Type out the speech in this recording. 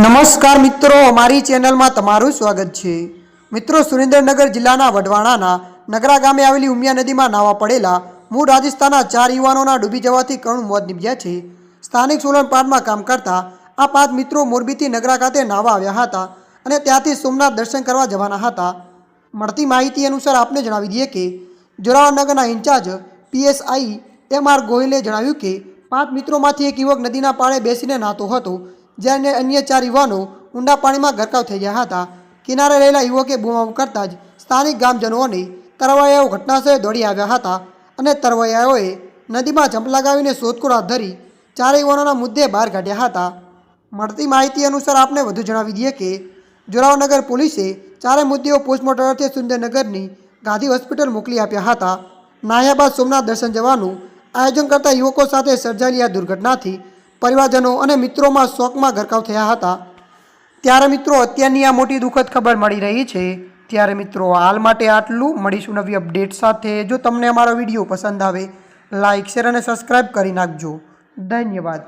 નમસ્કાર મિત્રો, અમારી ચેનલમાં તમારું સ્વાગત છે। મિત્રો, સુરેન્દ્રનગર જિલ્લાના વઢવાણાના નગરા ગામે આવેલી ઉમિયા નદીમાં નાવા પડેલા મૂળ રાજસ્થાનના 4 યુવાનોના ડૂબી જવાથી કરુણ મોત નીપજ્યા છે। સ્થાનિક સોલર પ્લાન્ટમાં કામ કરતા આ 5 મિત્રો મોરબીથી નગરા ખાતે નાવા આવ્યા હતા અને ત્યાંથી સોમનાથ દર્શન કરવા જવાના હતા। મળતી માહિતી અનુસાર આપને જણાવી દઈએ કે જોરાવરનગરના ઇન્ચાર્જ પીએસઆઈ એમ.આર. ગોહિલે જણાવ્યું કે 5 મિત્રોમાંથી એક યુવક નદીના પાળે બેસીને નાહતો હતો, જ્યારે અન્ય 4 યુવાનો ઊંડા પાણીમાં ગરકાવ થઈ ગયા હતા। કિનારે રહેલા યુવકે બૂમાબૂમ કરતા જ સ્થાનિક ગામજનો અને તરવૈયાઓ ઘટનાસ્થળે દોડી આવ્યા હતા અને તરવૈયાઓએ નદીમાં જંપ લગાવીને શોધખોળ હાથ ધરી 4 યુવાનોના મુદ્દે બહાર કાઢ્યા હતા। મળતી માહિતી અનુસાર આપને વધુ જણાવી દઈએ કે જોરાવરનગર પોલીસે 4 મુદ્દેઓ પોસ્ટમોર્ટમ અર્થે સુરેન્દ્રનગરની ગાંધી હોસ્પિટલ મોકલી આપ્યા હતા। નાહ્યા બાદ સોમનાથ દર્શન જવાનું આયોજન કરતા યુવકો સાથે સર્જાયેલી આ દુર્ઘટનાથી પરિવારજનો અને મિત્રોમાં શોકમાં ગરકાવ થયા હતા। ત્યારે મિત્રો, અત્યારની આ મોટી દુઃખદ ખબર મળી રહી છે। ત્યારે મિત્રો, હાલ માટે આટલું। મળીશું નવી અપડેટ સાથે। જો તમને અમારો વિડીયો પસંદ આવે, લાઇક, શેર અને સબસ્ક્રાઈબ કરી નાખજો। ધન્યવાદ।